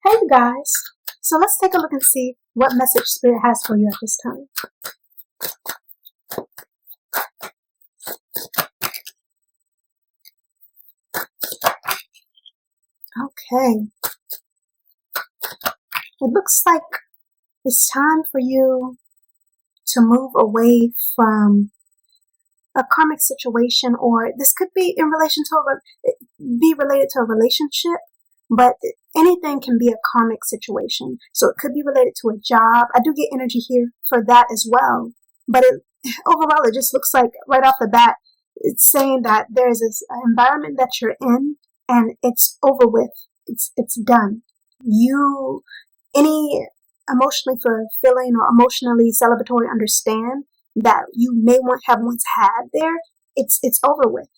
Hey guys, so let's take a look and see what message Spirit has for you at this time. Okay, it looks like it's time for you to move away from a karmic situation, or this could be in relation to be related to a relationship, but anything can be a karmic situation. So it could be related to a job. I do get energy here for that as well, but overall it just looks like right off the bat it's saying that there's this environment that you're in and it's over with. It's done. Any emotionally fulfilling or emotionally celebratory understand that you may have once had there, it's over with,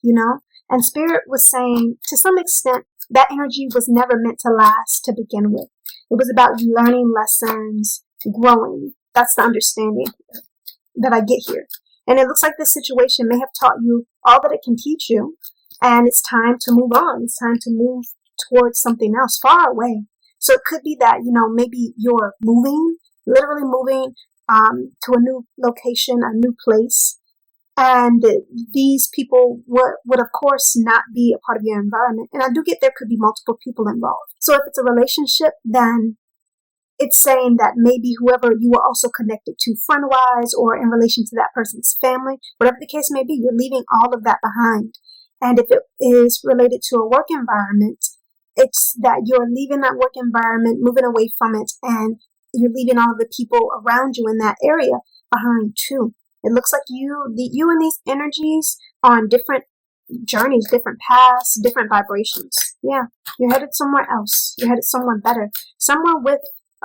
And Spirit was saying, to some extent, that energy was never meant to last to begin with. It was about you learning lessons, growing. That's the understanding that I get here. And it looks like this situation may have taught you all that it can teach you, and it's time to move on. It's time to move towards something else, far away. So it could be that, maybe you're literally moving to a new location, a new place. And these people would of course not be a part of your environment. And I do get there could be multiple people involved. So if it's a relationship, then it's saying that maybe whoever you were also connected to friend-wise or in relation to that person's family, whatever the case may be, you're leaving all of that behind. And if it is related to a work environment, it's that you're leaving that work environment, moving away from it, and you're leaving all of the people around you in that area behind too. It looks like you and these energies are on different journeys, different paths, different vibrations. Yeah, you're headed somewhere else. You're headed somewhere better, somewhere with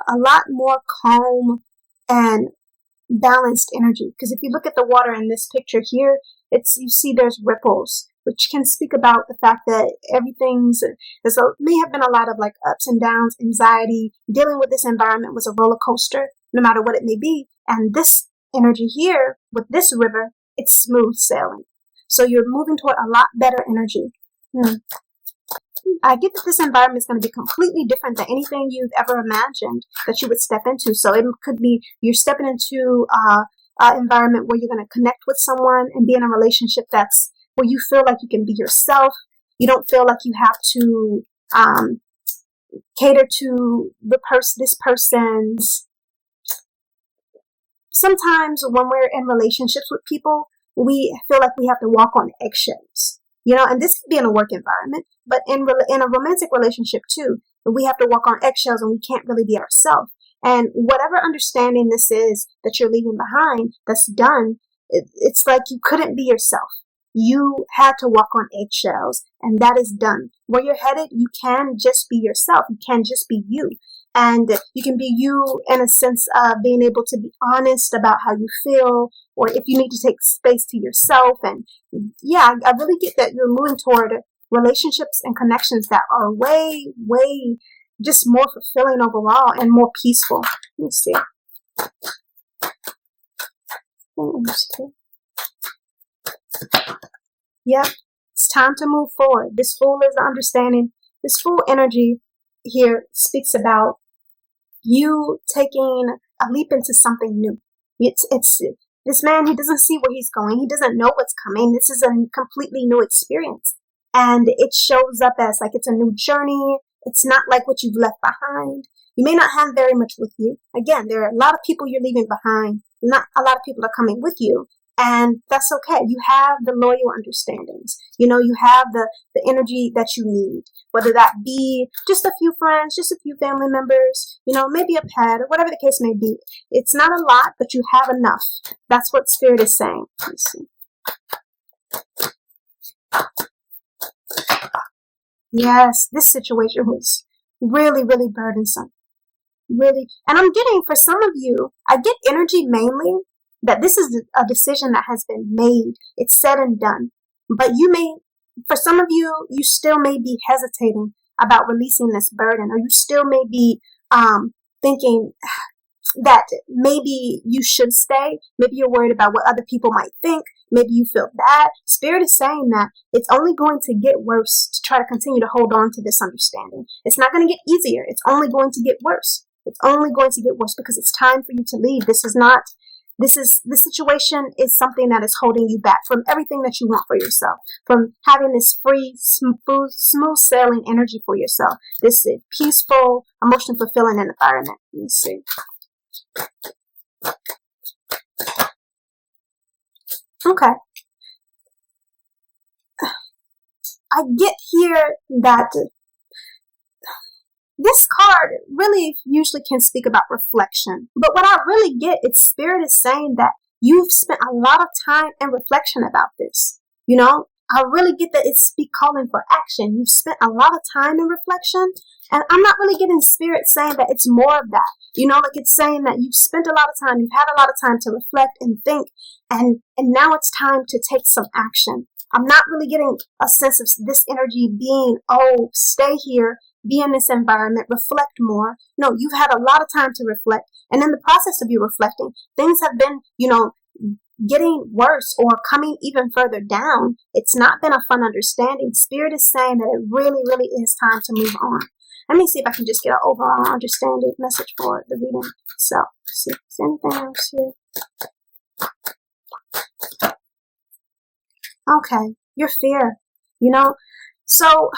a lot more calm and balanced energy. Because if you look at the water in this picture here, you see there's ripples, which can speak about the fact that may have been a lot of like ups and downs, anxiety. Dealing with this environment was a roller coaster, no matter what it may be. And this energy here with this river, it's smooth sailing. So you're moving toward a lot better energy. I get that this environment is going to be completely different than anything you've ever imagined that you would step into. So it could be you're stepping into an environment where you're going to connect with someone and be in a relationship that's where you feel like you can be yourself. You don't feel like you have to cater to this person's. Sometimes when we're in relationships with people, we feel like we have to walk on eggshells, and this could be in a work environment, but in a romantic relationship too, we have to walk on eggshells and we can't really be ourselves. And whatever understanding this is that you're leaving behind, that's done, it's like you couldn't be yourself. You had to walk on eggshells, and that is done. Where you're headed, you can just be yourself. You can just be you. And you can be you in a sense of being able to be honest about how you feel, or if you need to take space to yourself. And yeah, I really get that you're moving toward relationships and connections that are way, way just more fulfilling overall and more peaceful. Let me see. Yeah, it's time to move forward. This Fool is the understanding. This Fool energy here speaks about you taking a leap into something new. It's this man, he doesn't see where he's going. He doesn't know what's coming. This is a completely new experience. And it shows up as like it's a new journey. It's not like what you've left behind. You may not have very much with you. Again, there are a lot of people you're leaving behind. Not a lot of people are coming with you. And that's okay. You have the loyal understandings. You have the energy that you need, whether that be just a few friends, just a few family members, maybe a pet or whatever the case may be. It's not a lot, but you have enough. That's what Spirit is saying. Let's see. Yes, this situation was really, really burdensome. Really. And I'm getting, for some of you, I get energy mainly that this is a decision that has been made. It's said and done. But for some of you, you still may be hesitating about releasing this burden, or you still may be thinking that maybe you should stay. Maybe you're worried about what other people might think. Maybe you feel bad. Spirit is saying that it's only going to get worse to try to continue to hold on to this understanding. It's not going to get easier. It's only going to get worse. It's only going to get worse because it's time for you to leave. This situation is something that is holding you back from everything that you want for yourself, from having this free, smooth sailing energy for yourself, this peaceful, emotionally fulfilling environment. Let me see. Okay. I get here that this card really usually can speak about reflection. But what I really get, it's Spirit is saying that you've spent a lot of time in reflection about this. You know, I really get that it's calling for action. You've spent a lot of time in reflection. And I'm not really getting Spirit saying that it's more of that. You know, like it's saying that you've spent a lot of time, you've had a lot of time to reflect and think, and now it's time to take some action. I'm not really getting a sense of this energy being, oh, stay here, be in this environment, reflect more. No, you've had a lot of time to reflect. And in the process of you reflecting, things have been, getting worse or coming even further down. It's not been a fun understanding. Spirit is saying that it really, really is time to move on. Let me see if I can just get an overall understanding message for the reading. So, let's see if there's anything else here. Okay, your fear. So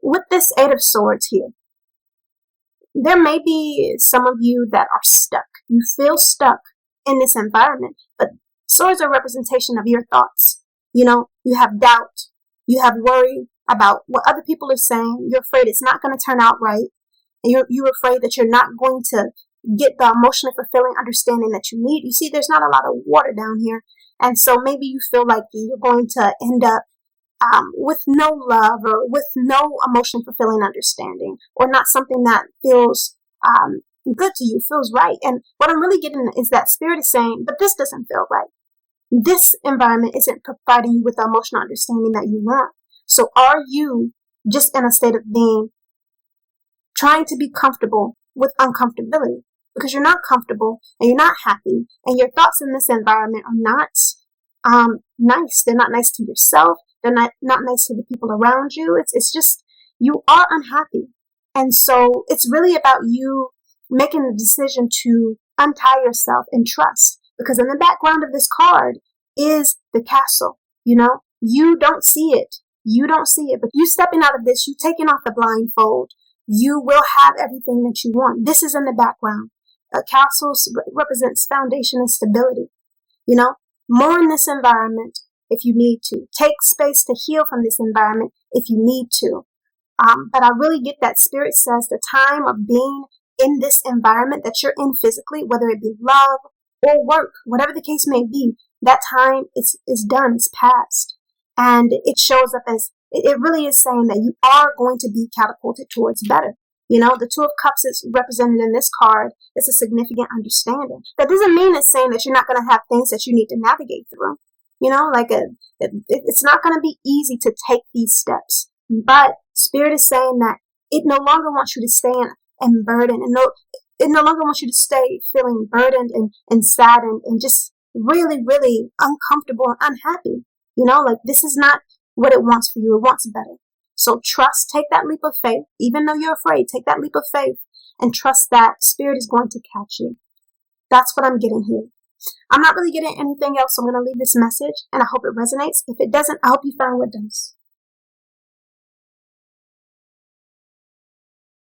with this Eight of Swords here, there may be some of you that are stuck. You feel stuck in this environment, but swords are a representation of your thoughts. You have doubt, you have worry about what other people are saying. You're afraid it's not going to turn out right. And you're afraid that you're not going to get the emotionally fulfilling understanding that you need. You see, there's not a lot of water down here. And so maybe you feel like you're going to end up with no love or with no emotionally fulfilling understanding, or not something that feels good to you, feels right. And what I'm really getting is that Spirit is saying, but this doesn't feel right. This environment isn't providing you with the emotional understanding that you want. So are you just in a state of being, trying to be comfortable with uncomfortability? Because you're not comfortable and you're not happy, and your thoughts in this environment are not nice. They're not nice to yourself. They're not nice to the people around you. It's just, you are unhappy. And so it's really about you making the decision to untie yourself and trust. Because in the background of this card is the castle. You don't see it. You don't see it. But you stepping out of this, you taking off the blindfold, you will have everything that you want. This is in the background. A castle represents foundation and stability. More in this environment if you need to. Take space to heal from this environment if you need to. But I really get that Spirit says the time of being in this environment that you're in physically, whether it be love or work, whatever the case may be, that time is done, it's past. And it shows up as, it really is saying that you are going to be catapulted towards better. The Two of Cups is represented in this card. It's a significant understanding. That doesn't mean it's saying that you're not going to have things that you need to navigate through. It's not going to be easy to take these steps. But Spirit is saying that it no longer wants you to stay in burden, and it no longer wants you to stay feeling burdened and saddened and just really, really uncomfortable and unhappy. This is not what it wants for you. It wants better. So trust, take that leap of faith. Even though you're afraid, take that leap of faith and trust that Spirit is going to catch you. That's what I'm getting here. I'm not really getting anything else, so I'm going to leave this message, and I hope it resonates. If it doesn't, I hope you found what does.